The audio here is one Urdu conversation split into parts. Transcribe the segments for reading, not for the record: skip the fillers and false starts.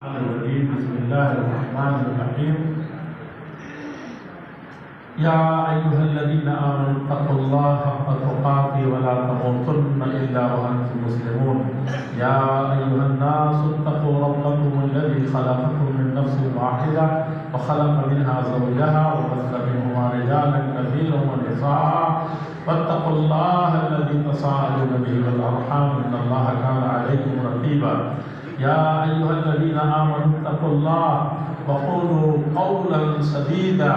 بسم الله الرحمن الرحيم. يا أيها الذين آمنوا اتقوا الله حق تقاته ولا تموتن إلا وأنتم مسلمون. يا أيها الناس اتقوا ربكم الذي خلقكم من نفس واحدة وخلق منها زوجها وبث منهما رجالا كثيرا ونساء واتقوا الله الذي تساءلون به والأرحام إن الله كان عليكم رقيبا. يا أيها الذين آمنوا اتقوا الله وقولوا قولا سديدا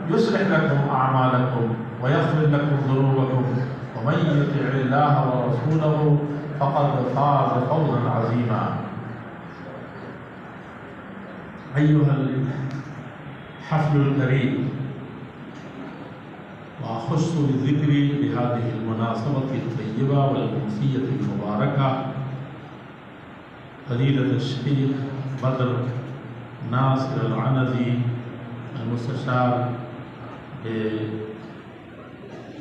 يصلح لكم أعمالكم ويغفر لكم ذنوبكم ومن يطع الله ورسوله فقد فاز فوزا عظيما. أيها الحفل الكريم، وأخص بالذكر بهذه المناسبة الطيبة والأمسية المباركة فضيلة الشيخ بدر ناصر العنزي المستشار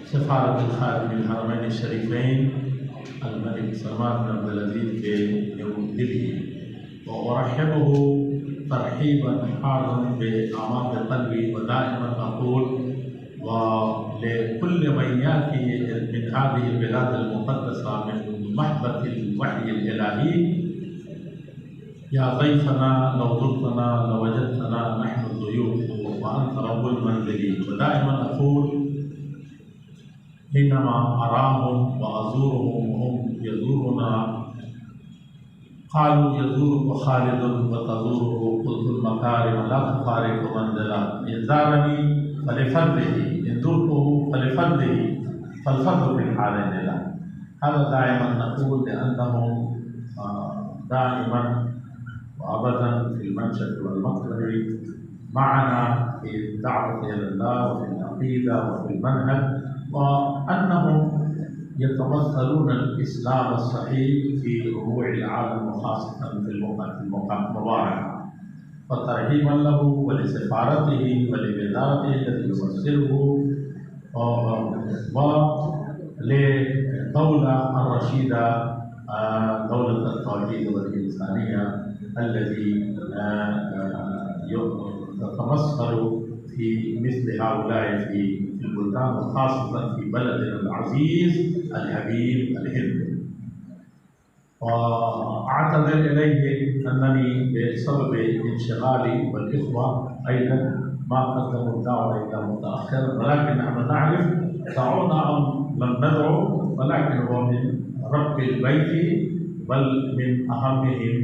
بسفارة الخادم الحرمين الشريفين الملك سلمان بن عبد العزيز في نيو دلهي، وأرحبه ترحيبا حارا بأعماق قلبي، ودائما أقول ولكل من يأتي من هذه البلاد المقدسة من محبة الوحي الإلهي: يا ضيفنا لو زرتنا لوجدتنا نحن الضيوف وأنت رب المنزل. ودائما أقول حينما أراهم وأزورهم وهم يزورنا قالوا يزورك خالد وتزوره، قلت المكارم لا تفارق منزلا. إن زارني فلفضله، إن زرته فلفضله، فالفضل في الحالين له. هذا دائما نقول لأنهم دائما وأبدا في المنشد والمطلب معنا في الدعوة إلى الله وفي العقيدة وفي المنهج، وأنهم يتمثلون الإسلام الصحيح في ربوع العالم وخاصة في المبارك. فترحيبا له ولسفارته ولوزارته التي يمثله وللدولة الرشيدة دولة التوحيد والإنسانية التي تتمثل في مثل هؤلاء في البلدان، وخاصة في بلدنا العزيز الحبيب الهند. وأعتذر إليه أنني بسبب انشغالي والإخوة أيضا ما قدموا الدعوة إلا متأخرا، ولكن نحن نعرف دعونا أم لم ندعو، ولكن هو من رب البيت بل من أهمهم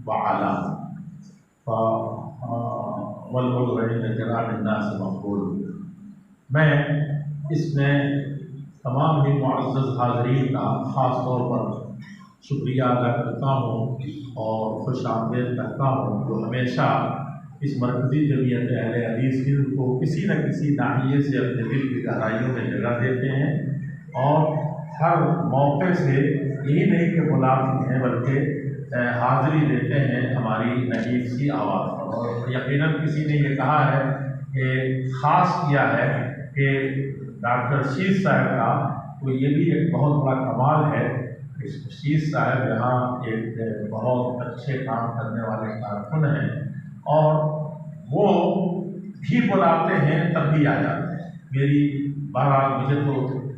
وعلاهم. والعذر عند كرام الناس مقبول. میں اس میں تمام ہی معزز حاضرین کا خاص طور پر شکریہ ادا کرتا ہوں اور خوش آمدید کہتا ہوں، جو ہمیشہ اس مرکزی جمعیت اہل حدیث ہند کو کسی نہ کسی ناحیے سے اپنے دل کی گہرائیوں میں جگہ دیتے ہیں، اور ہر موقع سے یہی نہیں کہ بلاتے ہیں بلکہ حاضری دیتے ہیں ہماری نحیف سی آواز پر. اور یقیناً کسی نے یہ کہا ہے کہ خاص کیا ہے کہ ڈاکٹر شیر صاحب کا، تو یہ بھی ایک بہت بڑا کمال ہے. شیر صاحب یہاں ایک بہت اچھے کام کرنے والے کارکن ہیں، اور وہ بھی بلاتے ہیں تب بھی آ جاتے ہیں. میری بہرحال مجھے تو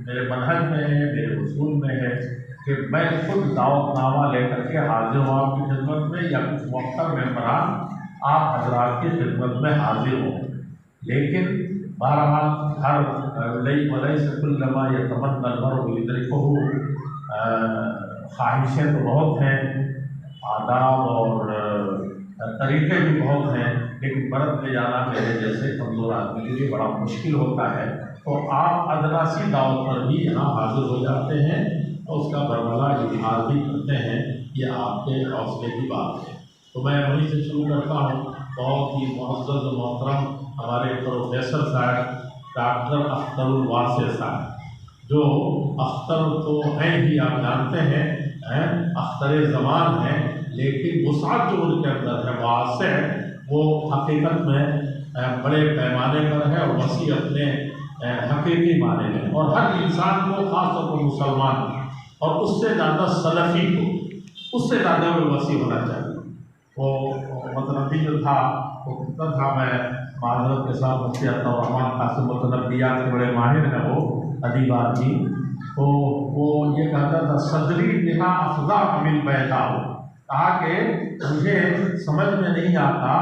میرے منہج میں ہے، میرے اصول میں ہے کہ میں خود دعوت نامہ لے کر کے حاضر ہوں آپ کی خدمت میں، یا کچھ موقع ممبران آپ حضرات کی خدمت میں حاضر ہوں. لیکن بہرحال ہر ولیس کل ما یتمنی المرء یدرکہ، خواہشیں تو بہت ہیں، آداب اور طریقے بھی بہت ہیں، لیکن برت لے جانا میرے جیسے کمزور آدمی کے لیے بڑا مشکل ہوتا ہے. تو آپ ادنا سی دعوت پر بھی یہاں حاضر ہو جاتے ہیں اور اس کا برملا اظہار بھی کرتے ہیں. یہ آپ کے حوصلے کی بات ہے. تو میں وہیں سے شروع کرتا ہوں. بہت ہی معزز و محترم ہمارے پروفیسر صاحب ڈاکٹر اختر الواسع صاحب، جو اختر تو ہیں ہی، آپ جانتے ہیں اختر زمان ہیں، لیکن وسعت جو ان کے اندر ہے واسع، وہ حقیقت میں بڑے پیمانے پر ہے اور وسیع اپنے حقیقی معنی میں. اور ہر انسان کو، خاص طور پر مسلمان اور اس سے زیادہ سلفی کو، اس سے زیادہ وہ وسیع ہونا چاہیے. وہ مطلب ابھی جو تھا وہ کتنا تھا، میں معذرت کے ساتھ مفتی عطاءالرحمان قاسم متنبیات کے بڑے ماہر ہیں وہ ادیب آدمی، تو وہ یہ کہتا تھا صدری بہا افضا من بیضا، کہا کہ مجھے سمجھ میں نہیں آتا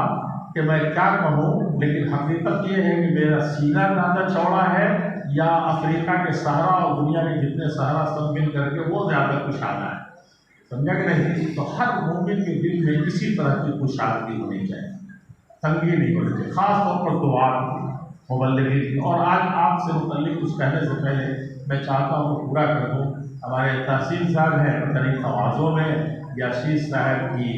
کہ میں کیا کہوں، لیکن حقیقت یہ ہے کہ میرا سینہ زیادہ چوڑا ہے یا افریقہ کے صحرا اور دنیا کے جتنے صحرا سب مل کر کے وہ زیادہ کشادہ ہے، سمجھا کہ نہیں؟ تو ہر مومن کے دل میں کسی طرح کی کشادگی ہونی چاہیے، تنگی نہیں ہونی چاہیے، خاص طور پر دعا مبلغین کی۔ اور آج آپ سے متعلق کچھ کہنے سے پہلے میں چاہتا ہوں کہ پورا کر دوں، ہمارے تحصیل صاحب ہیں پتہ توازوں میں یا شیخ صاحب کی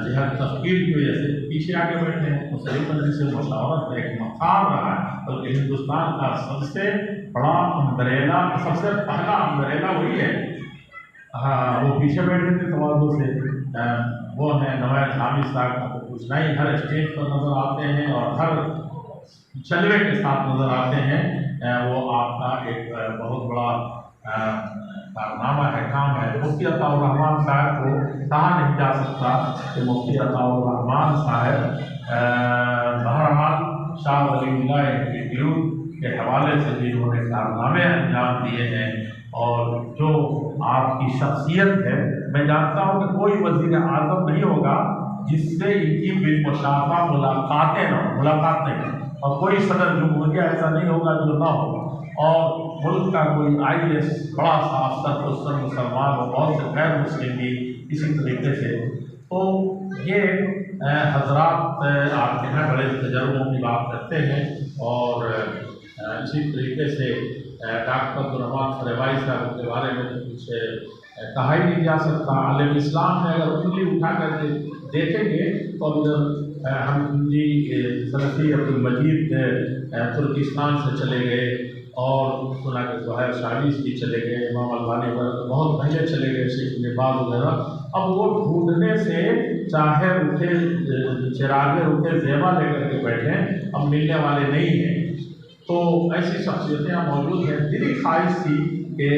جہت تفکیر کی وجہ سے پیچھے آگے بیٹھے ہیں، مسلم مجلس سے مشاورت کا ایک مقام رہا ہے، بلکہ ہندوستان کا سب سے بڑا امبریلا، سب سے پہلا امبریلا وہی ہے، ہاں وہ پیچھے بیٹھے تھے توازوں سے، وہ ہیں نوائد حامد صاحب کا تو کچھ نہیں، ہر اسٹیج پر نظر آتے ہیں اور ہر جلوے کے ساتھ نظر آتے ہیں، وہ آپ کا ایک بہت بڑا کارنامہ ہے، کام ہے۔ مفتی عطاء الرحمان صاحب کو کہا نہیں جا سکتا کہ مفتی عطاء الرحمان صاحب بہرحال شاہ ولی اللہ انسٹیٹیوٹ کے حوالے سے بھی انہوں نے کارنامے انجام دیے ہیں، اور جو آپ کی شخصیت ہے، میں جانتا ہوں کہ کوئی وزیر اعظم نہیں ہوگا جس سے ان کی بالمشافہ ملاقات نہیں، اور کوئی صدر جمہوریہ ایسا نہیں ہوگا جو نہ ہو، اور ملک کا کوئی IAS بڑا سا افسر مسلمان ہو، بہت سے غیر مسلم بھی اسی طریقے سے۔ تو یہ حضرات آپ کے یہاں بڑے تجربوں کی بات کرتے ہیں، اور اسی طریقے سے ڈاکٹر عبدالرحمان سریوائی صاحب کے بارے میں کچھ کہا ہی نہیں جا سکتا۔ عالم اسلام میں اگر انگلی اٹھا کر کے دیکھیں گے تو ہم جی سلفی عبدالمجید ترکستان سے چلے گئے، اور سنا کہ ظاہر شاہیز بھی چلے گئے، امام البانی وغیرہ بہت پہلے چلے گئے، شیخ ابن باز وغیرہ، اب وہ ڈھونڈنے سے چاہے رکھے چراغے رکھے زیبا لے کر کے بیٹھے، اب ملنے والے نہیں ہیں۔ تو ایسی شخصیتیں موجود ہیں، دلی خواہش تھی کہ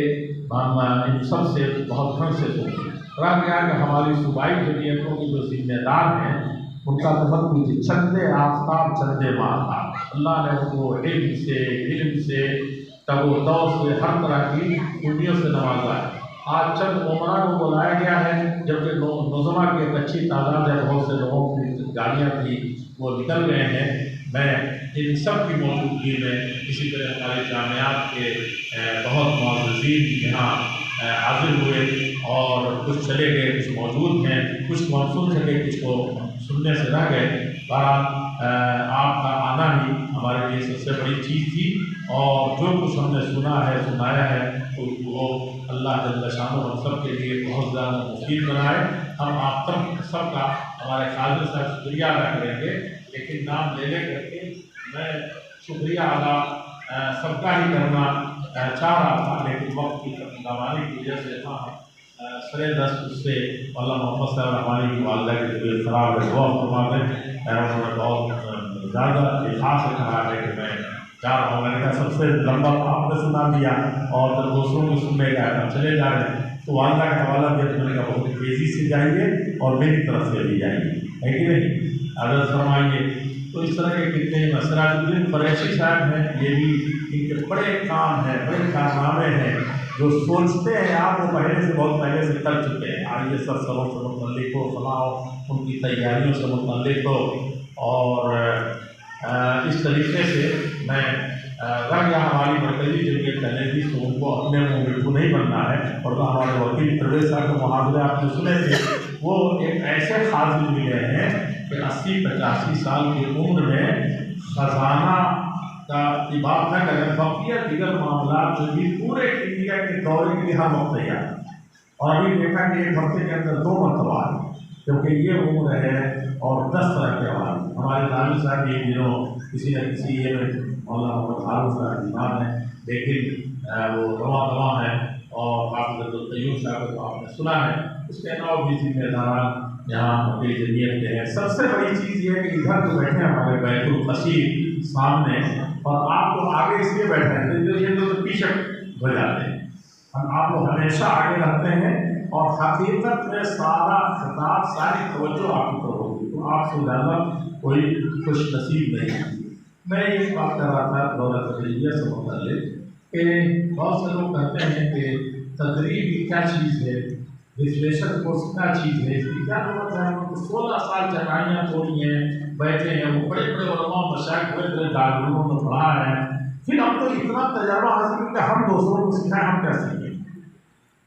ہم ان سب سے بہت ڈھنگ سے سوچیں۔ رہا گیا کہ ہماری صوبائی جمعیتوں کی جو ذمہ دار ہیں ان کا تمکن چندے آفتاب چندے ماہتاب، اللہ نے ان کو علم سے تگ و دو سے ہر طرح کی خوبیوں سے نوازا ہے۔ آج چند عمرہ کو بلایا گیا ہے، جبکہ نظمہ کی ایک اچھی تعداد ہے، بہت سے لوگوں کی گاڑیاں تھی وہ نکل گئے ہیں۔ میں ان سب کی موجودگی میں اسی طرح ہمارے جامعات کے بہت معززین یہاں حاضر ہوئے، اور کچھ چلے گئے، کچھ موجود ہیں، کچھ سن سکے، کچھ کو سننے سے رہ گئے۔ بہرحال آپ کا آنا ہی ہمارے لیے سب سے بڑی چیز تھی، اور جو کچھ ہم نے سنا ہے سنایا ہے تو وہ اللہ جل شانہ ہم سب کے لیے بہت زیادہ مفید بنائے۔ ہم آپ سب کا ہمارے قاضی صاحب شکریہ ادا کریں گے، لیکن نام لے کر کے میں شکریہ ادا سب کا ہی کرنا چاہ رہا تھا، لیکن وقت کی تنگامانی کی وجہ سے سرے دست سے مولانا محمد صاحب رحمانی کی والدہ کی طبیعت خراب ہے، دعا فرما دیں۔ انہوں نے بہت زیادہ الحاظ سے کہا ہے کہ میں جا رہا ہوں، میں نے کہا سب سے لمبا آپ نے سنا دیا اور پھر دوسروں کو سننے کا ہے، ہم چلے جا رہے ہیں، تو والدہ کا حوالہ دیا تو میں نے کہا بہت تیزی سے جائیے اور میری طرف سے بھی جائیے، ہے کہ نہیں؟ عرض فرمائیے۔ تو اس طرح کے کتنے سراج الدین قریشی صاحب ہیں، یہ بھی ان کے بڑے کام ہیں، بڑے کارنامے ہیں، جو سوچتے ہیں آپ وہ پہلے سے بہت پہلے سے کر چکے ہیں، آئیے سرسروں سے متعلق ہو، سناؤ ان کی تیاریوں سے متعلق ہو، اور اس طریقے سے میں رہ گیا ہماری مرکزی جمعیت کہنے کی تو ان کو اپنے منہ بالکل نہیں بننا ہے، اور ہمارے وکیل پرویز صاحب کے محاورے آپ نے سنے تھے، وہ ایک ایسے خاصی ملے ہیں کہ 80-85 سال کی عمر میں خزانہ کا بات نہ کریں، بقیہ دیگر معاملات میں بھی پورے انڈیا کے دورے کے لیے ہم وقت تیار ہیں، اور ابھی دیکھا کہ ایک ہفتے کے اندر 2 مرتبہ آئے، کیونکہ یہ عمر ہے اور 10 طرح کے حوالے۔ ہمارے دانی صاحب یہ دنوں کسی نہ کسی یہ مولانا محمد ہارون صاحب امام ہیں، لیکن وہ رواں ہیں، اور حافظ عبدالقیوم صاحب کو آپ نے سنا ہے، اس کے علاوہ بھی ذمہ داران یہاں اپنی جمعیت کے ہیں۔ سب سے بڑی چیز یہ ہے کہ ادھر جو بیٹھے ہیں ہمارے بیت الخشیر سامنے، اور آپ کو آگے اس لیے بیٹھے ہیں، یہ تو پیچھے ہو جاتے ہیں، ہم آپ کو ہمیشہ آگے رکھتے ہیں اور حقیقت میں سارا خطاب ساری توجہ آپ کی طرف ہوگی، تو آپ سے زیادہ کوئی خوش نصیب نہیں۔ میں یہ بات کر رہا تھا دورہ تدریبیہ سے متعلق کہ بہت سے لوگ کہتے ہیں کہ تدریب کیا چیز ہے، ریفریشر کورس کیا چیز ہے، اس کی کیا ضرورت ہے؟ 16 سال چٹائیاں توڑی ہیں، بیٹھے ہیں، وہ بڑے بڑے علماء مشائخ بڑے بڑے دارالعلوموں میں پڑھا ہے، پھر اب تو اتنا تجربہ حاصل کہ ہم دوسروں کو سکھائیں، ہم کیا سیکھیں؟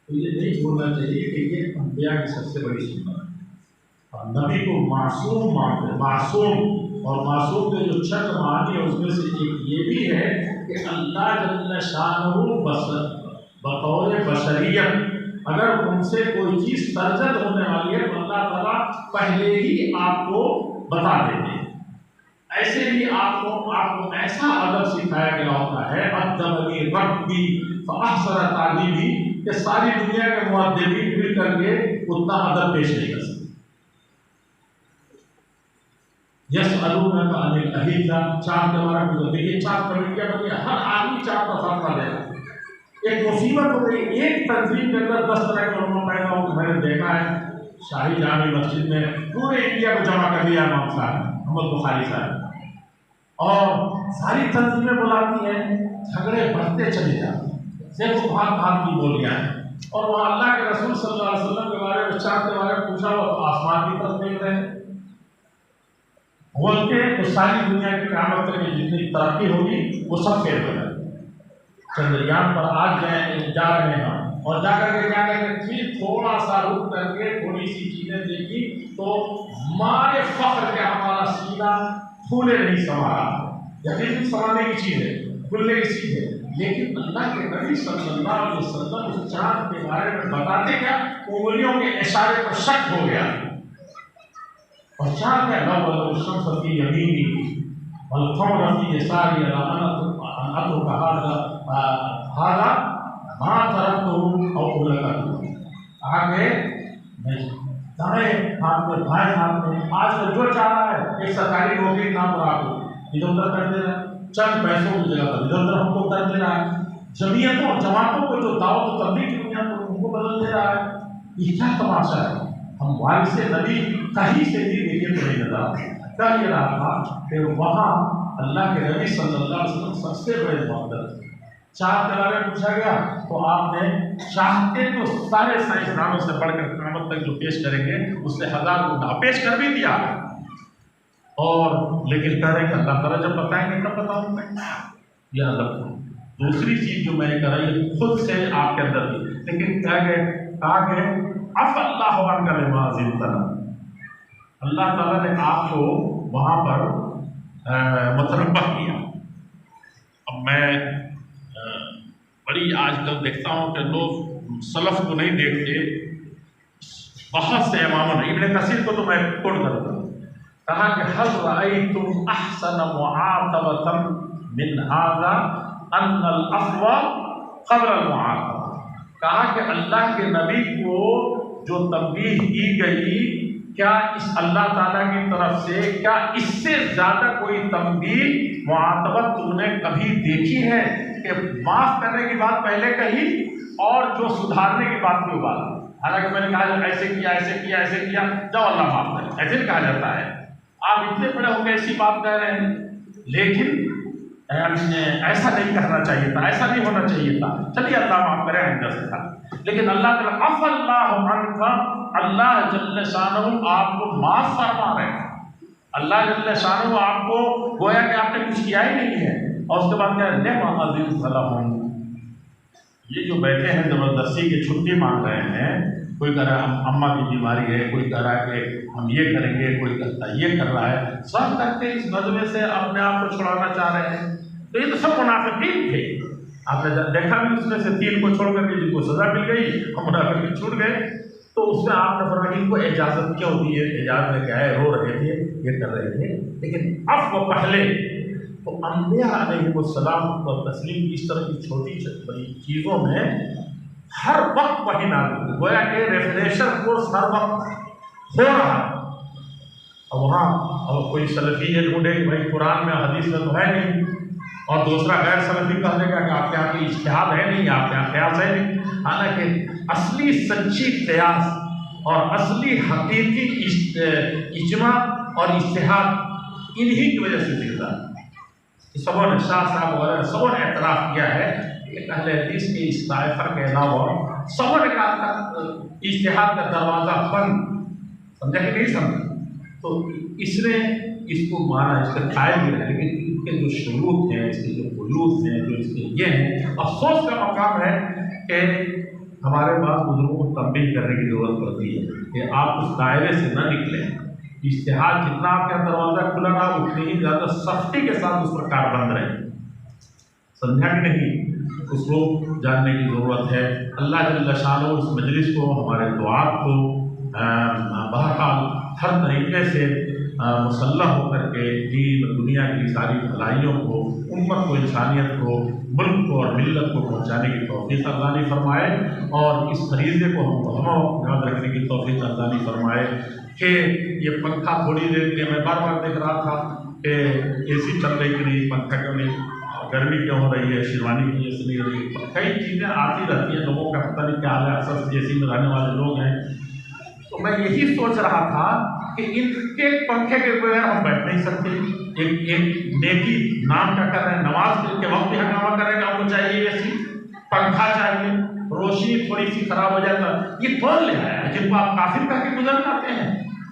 تو یہ نہیں بولنا چاہیے کہ یہ انبیاء کی سب سے بڑی سنت ہے۔ اور نبی کو معصوم مانتے، معصوم، اور معصوم کے جو چند معنی ہے اس میں سے ایک یہ بھی ہے کہ اللہ جل شانہ بطور بشریت اگر ان سے کوئی چیز سرزد ہونے والی ہے تو اللہ تعالیٰ پہلے ہی آپ کو بتا دیتے ہیں۔ ایسے ہی آپ کو ایسا ادب سکھایا گیا ہوتا ہے، ادبنی ربی فاحسن تعلیمی، کہ ساری دنیا کے مؤدبین مل کر کے اتنا ادب پیش نہیں کر سکتے۔ یسألونک عن الاہلہ، چاند کے بارے میں دیکھیے، چاند کمیٹیاں بنی، ہر آدمی چاند کا فیصلہ لے رہا ہے۔ ایک مصیبت ہو گئی، ایک تنظیم کے اندر 10 طرح کے علماء پیدا ہو کے میں نے دیکھا ہے شاہی جامع مسجد میں پورے انڈیا کو جمع کر دیا امام صاحب محمد بخاری صاحب، اور ساری تنظیمیں بلاتی ہیں، جھگڑے بڑھتے چلے جاتے ہیں، صرف بات کی بولیاں ہیں، اور وہاں اللہ کے رسول صلی اللہ علیہ وسلم کے بارے میں چاند کے بارے میں پوچھا ہوا تو آسمان کی طرف دیکھ رہے ہیں، بولتے تو ساری دنیا کی قیامت تک جتنی ترقی ہوگی وہ سب فیل ہو جائے۔ چندریان پر آج جا رہے ہیں اور جا کر کے کیا کہتے ہیں، پھر تھوڑا سا رک کر کے تھوڑی سی چیزیں دیکھی تو مارے فخر کے ہمارا سینہ پھولے نہیں سمارا، یقین سمانے کی چیز ہے، کھلنے کی چیز ہے، لیکن اللہ کے نبی صلی اللہ علیہ وسلم اس چاند کے بارے میں بتاتے کیا، انگلیوں کے اشارے پر شک ہو گیا، اور چاند کا لو الشمس فی یمینی والقمر فی یساری اترک هذا ما ترکته او اولکته، آگے دائیں ہاتھ میں بائیں ہاتھ میں آج میں جو چاہ رہا ہے ایک سرکاری نوکری نام پر آپ کو ادھر ادھر کر دے رہا ہے، چند پیسوں کی جگہ پر ادھر ادھر ہم کو کر دے رہا ہے، جمعیتوں اور جماعتوں کو جو دعوت و تبلیغ کی دنیا کو ان کو بدل دے رہا ہے۔ یہ کیا تماشا ہے؟ ہم وارث نبی کہیں سے بھی دیکھے تو نہیں نظر کر یہ رہا تھا کہ وہاں اللہ کے نبی صلی اللہ علیہ وسلم سب سے بڑے محدث، چاند کے بارے میں پوچھا گیا تو آپ نے چاہتے تو سارے سائنسدانوں سے بڑھ کر قیامت تک جو پیش کریں گے اس سے 1000 گنا پیش کر بھی دیا، اور لیکن کہہ رہے کہ اللہ تعالیٰ جب بتائیں گے تب بتاؤں گا، یہ ادب۔ دوسری چیز جو میں نے کہا یہ خود سے آپ کے اندر تھی، لیکن کہا کہ عف اللہ عنک لما زدتنا، اللہ تعالیٰ نے آپ کو وہاں پر متربع کیا۔ اب میں بڑی آج کل دیکھتا ہوں کہ لوگ سلف کو نہیں دیکھتے، بہت سے اماموں نے، ابن کثیر کو تو میں کوٹ کرتا ہوں، کہا کہ حل رأیتم احسن معاتبۃ من ھذا ان العفو قبل المعاتبہ، کہا کہ اللہ کے نبی کو جو تنبیہ کی گئی، کیا اس اللہ تعالیٰ کی طرف سے کیا اس سے زیادہ کوئی تنبیہ معاتبت تم نے کبھی دیکھی ہے کہ معاف کرنے کی بات پہلے کہی اور جو سدھارنے کی بات کی بات، حالانکہ میں نے کہا ایسے کیا ایسے کیا ایسے کیا، جاؤ اللہ معاف کرے، ایسے کہا جاتا ہے، آپ اتنے بڑے ہو کے ایسی بات کہہ رہے ہیں، لیکن ایسا نہیں کرنا چاہیے تھا، ایسا نہیں ہونا چاہیے تھا، چلیے اللہ معاف کرے آئندہ سے تھا، لیکن اللہ تعالیٰ عف اللہ عنک، اللہ جل شانہ آپ کو معاف فرما رہے ہیں، اللہ جل شانہ آپ کو گویا کہ آپ نے کچھ کیا ہی نہیں ہے، اور اس کے بعد کیا ہے، نعم عزیز لہم، یہ جو بیٹھے ہیں زبردستی کی چھٹی مانگ رہے ہیں، کوئی کہہ رہا ہے اماں کی بیماری ہے، کوئی کہہ رہا ہے کہ ہم یہ کریں گے، کوئی کہتا ہے یہ کر رہا ہے، سب کرتے اس نظمے سے اپنے آپ کو چھڑانا چاہ رہے ہیں، تو یہ تو سب منافقین تھے، آپ نے دیکھا بھی اس میں سے 3 کو چھوڑ کر کے جن کو سزا مل گئی ہم منافقین چھوٹ گئے، تو اس میں آپ نے فرمایا ان کو اجازت کیوں دی ہے، اجازت میں کیا ہے، رو رہے تھے، یہ کر رہے تھے، لیکن اب وہ پہلے تو انبیاء علیہ السلام کو تسلیم کی اس طرح کی چھوٹی بڑی چیزوں میں ہر وقت وحی نازل ہوئی، گویا کہ ریفریشر کورس ہر وقت ہو رہا ہے، اور وہاں اور کوئی سلفی یہ ڈھونڈے کہ بھائی قرآن میں حدیث میں تو ہے نہیں، اور دوسرا غیر سلفی کہہ دے گا کہ آپ کے یہاں کی اجتہاد ہے نہیں، آپ کے یہاں قیاس ہے نہیں، حالانکہ اصلی سچی قیاس اور اصلی حقیقی اجماع اور اجتہاد انہی کی وجہ سے زندہ ہے۔ سبوں نے شاہ صاحب وغیرہ سبوں نے اعتراف کیا ہے کہ اہل حدیث کے اس طائفہ کے علاوہ سبوں نے کہا اجتہاد کا دروازہ بند، سمجھا کہ نہیں سمجھا؟ تو اس نے اس کو مانا، اس کا قائل بھی ہے، لیکن اس کے جو شروط ہیں، اس کے جو قیود ہیں، جو اس کے یہ ہیں، افسوس کا مقام ہے کہ ہمارے پاس بزرگوں کو تنبیہ کرنے کی ضرورت پڑتی ہے کہ آپ اس دائرے سے نہ نکلیں۔ اجتہاد جتنا آپ کا دروازہ کھلا رہا اتنی ہی زیادہ سختی کے ساتھ اس پر کاربند رہے، سمجھا کہ نہیں؟ اس کو جاننے کی ضرورت ہے۔ اللہ جل شانہ اس مجلس کو، ہمارے دعات کو بہرحال ہر طریقے سے مسلح ہو کر کے دین اور دنیا کی ساری بھلائیوں کو، امت کو، انسانیت کو، ملک کو اور ملت کو پہنچانے کی توفیق عطا فرمائے، اور اس فریضے کو ہم یاد رکھنے کی توفیق عطا فرمائے کہ یہ پنکھا تھوڑی دیر کے، میں بار بار دیکھ رہا تھا کہ اے سی چل رہی کہ نہیں، پنکھا کیوں نہیں، گرمی کیوں ہو رہی ہے، شیروانی کی اس لیے رہی ہے، کئی چیزیں آتی رہتی ہیں، لوگوں کا پتہ نہیں کیا ہے، اکثر اے سی میں رہنے والے لوگ ہیں۔ تو میں یہی سوچ رہا تھا کہ ان کے پنکھے کے بغیر ہم بیٹھ نہیں سکتے۔ ایک نیکی نام کا کر رہے ہیں، نماز کے وقت بھی ہنگامہ کریں گے، ہم کو چاہیے اے سی، پنکھا چاہیے، روشنی تھوڑی سی خراب ہو جاتا، یہ کون لے آیا ہے؟ جن کو آپ کافر کر کے گزر جاتے ہیں،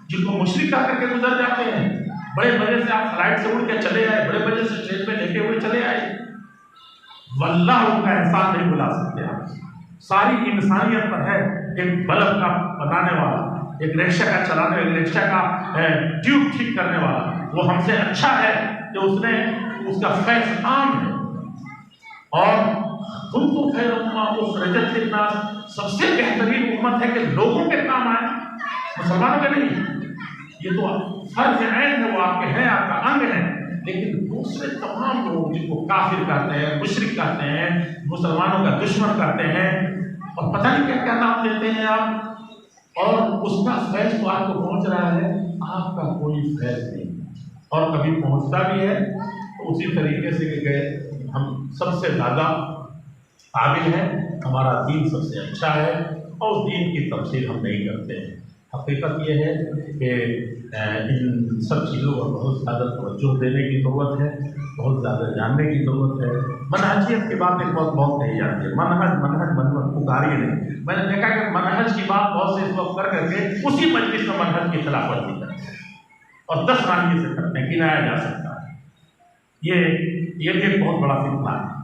جن کو مشرک کر کے گزر جاتے ہیں، بڑے مزے سے آپ فلائٹ سے اڑ کے چلے آئے، بڑے مزے سے ٹرین پہ لیٹے ہوئے چلے آئے، واللہ ان کا احسان نہیں بھلا سکتے آپ۔ ساری انسانیت پر ہے ایک بلب کا بنانے والا، ایک رکشہ کا چلانے والا، ایک رکشہ کا ٹیوب ٹھیک کرنے والا، وہ ہم سے اچھا ہے کہ اس نے اس کا فیض عام ہے۔ اور تم تو خیر امہ اخرجت للناس، سب سے بہترین امت ہے کہ لوگوں کے کام آئے، مسلمانوں کے نہیں۔ یہ تو فرض عین ہے، وہ آپ کے ہیں، آپ کا انگ ہے، لیکن دوسرے تمام لوگ جن کو کافر کہتے ہیں، مشرک کہتے ہیں، مسلمانوں کا دشمن کہتے ہیں، اور پتہ نہیں کیا کیا نام دیتے ہیں آپ، اور اس کا فیض تو آپ کو پہنچ رہا ہے، آپ کا کوئی فیض نہیں، اور کبھی پہنچتا بھی ہے تو اسی طریقے سے کہ ہم سب سے زیادہ قابل ہیں، ہمارا دین سب سے اچھا ہے، اور اس دین کی تفسیر ہم نہیں کرتے ہیں۔ حقیقت یہ ہے کہ ان سب چیزوں پر بہت زیادہ توجہ دینے کی ضرورت ہے، بہت زیادہ جاننے کی ضرورت ہے۔ منہجیت کی بات ایک بہت کہی جاتی ہے، منہج پکاریے نہیں۔ میں نے دیکھا کہ منہج کی بات بہت سے اس وقت کر کے اسی مجلس میں منہج کی خلاف ورزی کرتے ہیں اور 10 رانیے سے کرتے ہیں، گنایا جا سکتا ہے۔ یہ بھی ایک بہت بڑا فتنہ ہے۔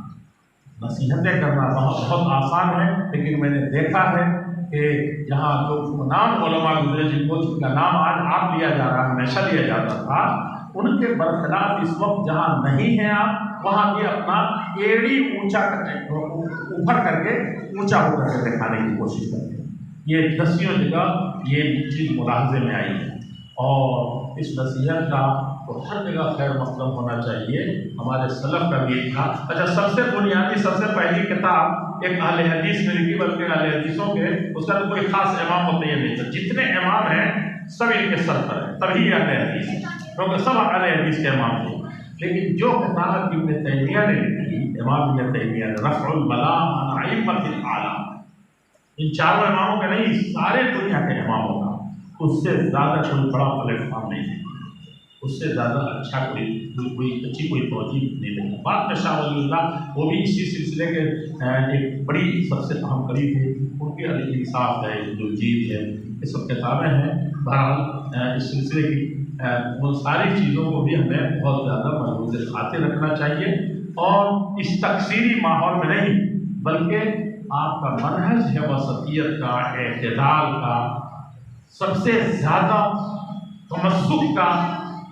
نصیحتیں کرنا بہت آسان ہے، لیکن میں نے دیکھا ہے کہ جہاں جو نام علماء گزرے، جن کا نام آج آپ لیا جا رہا ہے، ہمیشہ لیا جاتا تھا، ان کے برخلاف اس وقت جہاں نہیں ہیں آپ، وہاں بھی اپنا ایڑی اوپر کر کے اونچا ہو کر کے دکھانے کی کوشش کرتے ہیں۔ یہ 10 جگہ یہ چیز ملاحظے میں آئی ہے، اور اس نصیحت کا تو ہر جگہ خیر مقدم ہونا چاہیے۔ ہمارے سلف کا بھی تھا۔ اچھا، سب سے بنیادی، سب سے پہلی کتاب ایک اہل حدیث میں لکھی، بلکہ اہل حدیثوں کے اس کا تو کوئی خاص امام ہوتے ہیں نہیں، جتنے امام ہیں سب ان کے سر پر ہیں، تبھی اہل حدیث، کیونکہ سب اہل حدیث کے امام تھے۔ لیکن جو کتاب ابن تیمیہ نے لکھی، امام ابن تیمیہ نے، رفع الملام عن ائمۃ الاعلام، ان چاروں اماموں کا نہیں، سارے دنیا کے اماموں کا، اس سے زیادہ کوئی بڑا پلیٹ فارم نہیں ہے، اس سے زیادہ اچھا کوئی اچھی کوئی توجہ نہیں ہے۔ بعد میں شاہ ولی اللہ، وہ بھی اسی سلسلے کے ایک بڑی سب سے اہم قریب ہے، ان کے الانصاف ہے، جو جیت ہے، یہ سب کتابیں ہیں۔ بہرحال اس سلسلے کی وہ ساری چیزوں کو بھی ہمیں بہت زیادہ ملحوظ خاطر رکھنا چاہیے، اور اس تکثیری ماحول میں نہیں، بلکہ آپ کا منہج ہے وسطیت کا، اعتدال کا، سب سے زیادہ تمسک کا۔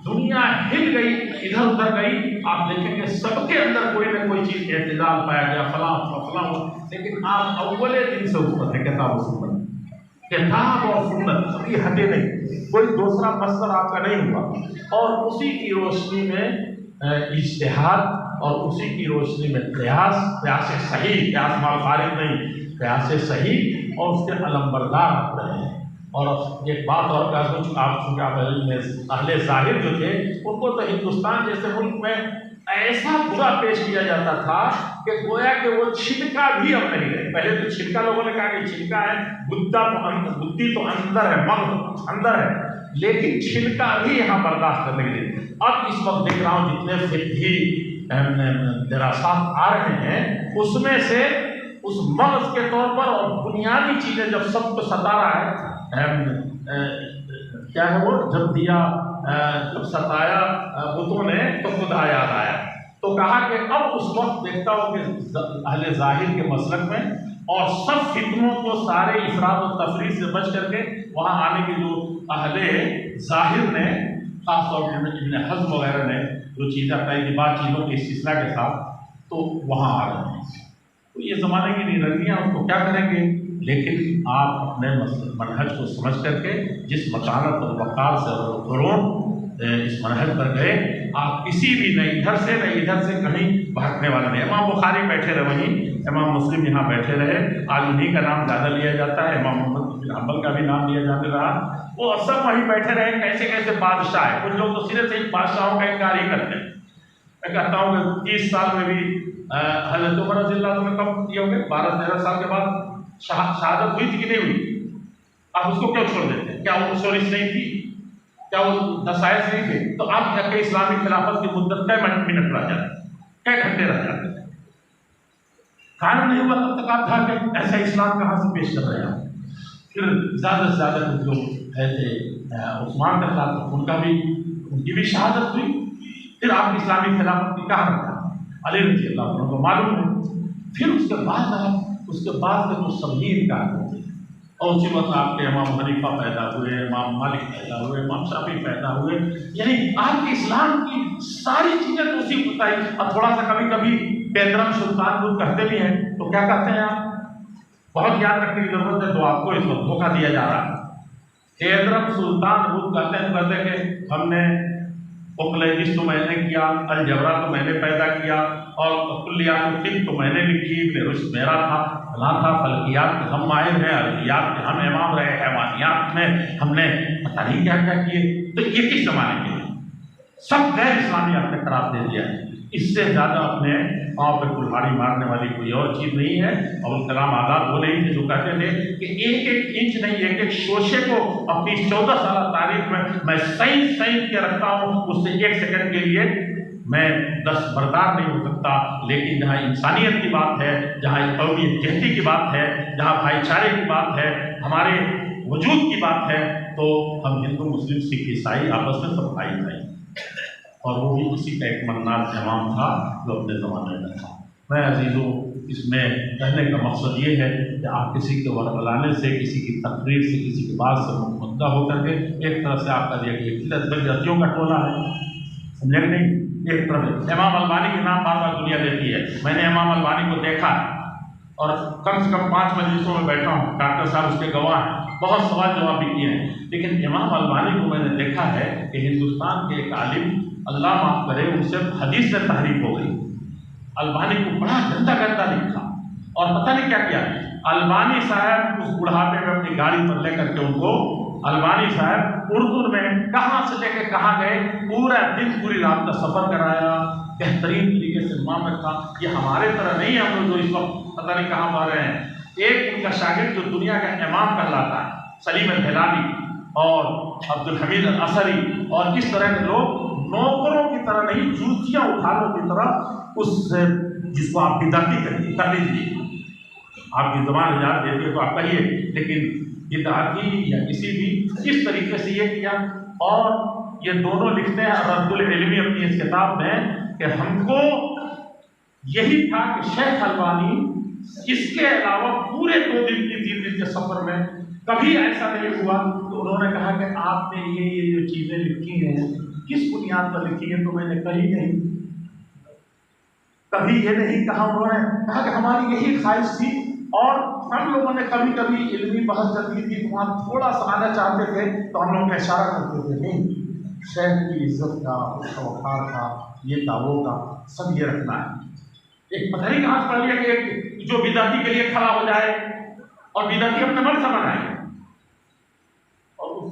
دنیا ہل گئی، ادھر ادھر گئی، آپ دیکھیں گے سب کے اندر کوئی نہ کوئی چیز اعتدال پایا گیا، فلاں، لیکن آپ اولے دن سے اس پر ہے کتاب و سنت، کتاب اور سنت، کبھی ہٹے نہیں، کوئی دوسرا مصدر آپ کا نہیں ہوا، اور اسی کی روشنی میں اجتہاد، اور اسی کی روشنی میں قیاس صحیح، قیاس مال خارج نہیں، قیاس صحیح، اور اس کے علمبردار رہے ہیں۔ اور ایک بات اور کہا کہ آپ اہل ظاہر جو تھے ان کو تو ہندوستان جیسے ملک میں ایسا برا پیش کیا جاتا تھا کہ گویا کہ وہ چھلکا بھی اب نہیں رہے. پہلے تو چھلکا لوگوں نے کہا کہ چھلکا ہے، بدھی تو اندر ہے، مغز اندر ہے، لیکن چھلکا بھی یہاں برداشت کرنے کے لیے. اب اس وقت دیکھ رہا ہوں جتنے فقہی دراسات آ رہے ہیں اس میں سے اس مغز کے طور پر اور بنیادی چیزیں جب سب کو ستا رہا ہے، کیا ہے وہ جب دیا جب ستایا بتوں نے تو خدا یاد آیا. تو کہا کہ اب اس وقت دیکھتا ہوں کہ اہل ظاہر کے مسلک میں اور سب فتنوں کو سارے افراد و تفریح سے بچ کر کے وہاں آنے کی جو اہل ظاہر نے خاص طور پر ابن حزم وغیرہ نے جو چیزیں اپنی بات چیزوں کے استثناء کے ساتھ تو وہاں آ رہے ہیں. تو یہ زمانے کی نرمیاں اس کو کیا کریں گے، لیکن آپ اپنے منہج کو سمجھ کر کے جس مکانت اور وقار سے غرور اس منہج پر گئے، آپ کسی بھی نہ ادھر سے نہ ادھر سے کہیں بھٹکنے والے نہیں. امام بخاری بیٹھے رہے وہیں، امام مسلم یہاں بیٹھے رہے، آج انہیں کا نام زیادہ لیا جاتا ہے، امام محمد بن حنبل کا بھی نام لیا جانے رہا. وہ سب وہیں بیٹھے رہے. کیسے کیسے بادشاہ ہے، کچھ لوگ تو صرف سے بادشاہوں کا انکار ہی کرتے ہیں. میں کہتا ہوں کہ 30 سال میں بھی حضرت عمر رضی اللہ عنہ کب یہ ہو گئے 12-13 سال کے بعد شہادت ہوئی تھی کہ نہیں ہوئی؟ آپ اس کو کیوں چھوڑ دیتے ہیں؟ کیا وہ سورش نہیں تھی؟ کیا وہ دسائز نہیں تھے؟ تو آپ کے اسلامی خلافت کی مدت کئی منٹ رہ جاتے، کئی گھنٹے رہ جاتے ہیں. قائم نہیں ہوا تب تک آپ تھا کہ ایسا اسلام کہاں سے پیش کر رہے ہیں. پھر زیادہ سے زیادہ جو تھے عثمان کے خلاف ان کی بھی شہادت ہوئی. پھر آپ اسلامی خلافت کی کہاں رکھا علی رضی اللہ عنہ کو معلوم ہے. پھر اس کے بعد آپ اس کے بعد کے جو سبھی انکار کرتے ہیں اور اسی وقت آپ کے امام حنیفہ پیدا ہوئے، امام مالک پیدا ہوئے، امام شافعی پیدا ہوئے. یعنی آپ کے اسلام کی ساری چیزیں تو اسی بتائی. اب تھوڑا سا کبھی کبھی پیندرم سلطان بدھ کہتے بھی ہیں تو کیا کہتے ہیں آپ؟ بہت یاد رکھنے کی ضرورت ہے. تو آپ کو اس وقت دھوکہ دیا جا رہا ہے. پیندرم سلطان بدھ کہتے ہیں کہ ہم نے اقلیدس تو میں نے کیا، الجبرا تو میں نے پیدا کیا، اور کلیات الفقہ تو میں نے لکھی، ابن رشد میرا تھا، فلاں تھا، فلکیات کے ہم ماہر ہیں، ارضیات کے ہم امام رہے، حیوانیات میں ہم نے پتہ نہیں کیا کیا کیے. تو یہ کس زمانے کے ہیں؟ سب غیر اسلامی آپ نے قرار دے دیا. اس سے زیادہ اپنے پاؤں پہ کلہاڑی مارنے والی کوئی اور چیز نہیں ہے. ابوالکلام آزاد وہ نہیں تھے جو کہتے تھے کہ ایک ایک انچ نہیں، ایک ایک شوشے کو اپنی 14 سالہ تاریخ میں سائنس کے رکھتا ہوں، اس سے 1 سیکنڈ کے لیے میں دستبردار نہیں ہو سکتا. لیکن جہاں انسانیت کی بات ہے، جہاں قومیت جہتی کی بات ہے، جہاں بھائی چارے کی بات ہے، ہمارے وجود کی بات ہے، تو ہم ہندو مسلم سکھ عیسائی آپس میں سب بھائی بھائی. اور وہ بھی اسی کا ایک منار امام تھا جو اپنے زمانے میں تھا. میں عزیزوں اس میں کہنے کا مقصد یہ ہے کہ آپ کسی کے ورگلانے سے، کسی کی تقریر سے، کسی کی بات سے متمدع ہو کر کے ایک طرح سے آپ کا جتیوں کا ٹولہ ہے، سمجھے کہ نہیں؟ ایک طرف امام البانی کے نام بار بار دنیا دیتی ہے. میں نے امام البانی کو دیکھا اور کم سے کم 5 مجلسوں میں بیٹھا ہوں، ڈاکٹر صاحب اس کے گواہ ہیں، بہت سوال جواب بھی کیے ہیں. لیکن امام البانی کو میں نے دیکھا ہے کہ ہندوستان کے ایک عالم، اللہ معاف کرے، ان سے حدیث میں تحریف ہو گئی. البانی کو بڑا گندا گندا لکھا اور پتہ نہیں کیا کیا. البانی صاحب اس بڑھاپے میں اپنی گاڑی پر لے کر کے ان کو، البانی صاحب اردو میں کہاں سے لے کے کہاں گئے، پورا دن پوری رات کا سفر کرایا، بہترین طریقے سے امام رکھا. یہ ہمارے طرح نہیں ہے ہم لوگ جو اس وقت پتہ نہیں کہاں پا رہے ہیں. ایک ان کا شاگرد جو دنیا کا امام کہلاتا ہے، سلیم الہلالی اور عبد الحمید الاثری، اور اس طرح کے لوگ نوکروں کی طرح نہیں، جوتیاں اٹھانوں کی طرح اس جس کو آپ بدعتی کہیے کر لیجیے، آپ کی زبان اجازت دیتی ہے تو آپ کہیے، لیکن بدعتی یا کسی بھی اس طریقے سے یہ کیا. اور یہ دونوں لکھتے ہیں رد العلمی اپنی اس کتاب میں کہ ہم کو یہی تھا کہ شیخ البانی اس کے علاوہ پورے 2 دن کی 3 دن کے سفر میں کبھی ایسا نہیں ہوا. تو انہوں نے کہا کہ آپ نے یہ جو چیزیں لکھی ہیں کس بنیاد پر لکھی ہے؟ تو میں نے کہی نہیں، کبھی یہ نہیں کہا. انہوں نے کہا کہ ہماری یہی خواہش تھی اور ہم لوگوں نے کبھی کبھی علمی بحث چلتی تھی تو ہم تھوڑا سا آنا چاہتے تھے تو ہم لوگ اشارہ کرتے تھے، نہیں، شیخ کی عزت کا، اس کا وقار کا، یہ کا وہ کا سب یہ رکھنا ہے. ایک پتہ نہیں کہاں سے پڑھ لیا کہ ایک جو بدعتی کے لیے کھڑا ہو جائے اور بدعتی اپنے من سے بنائے.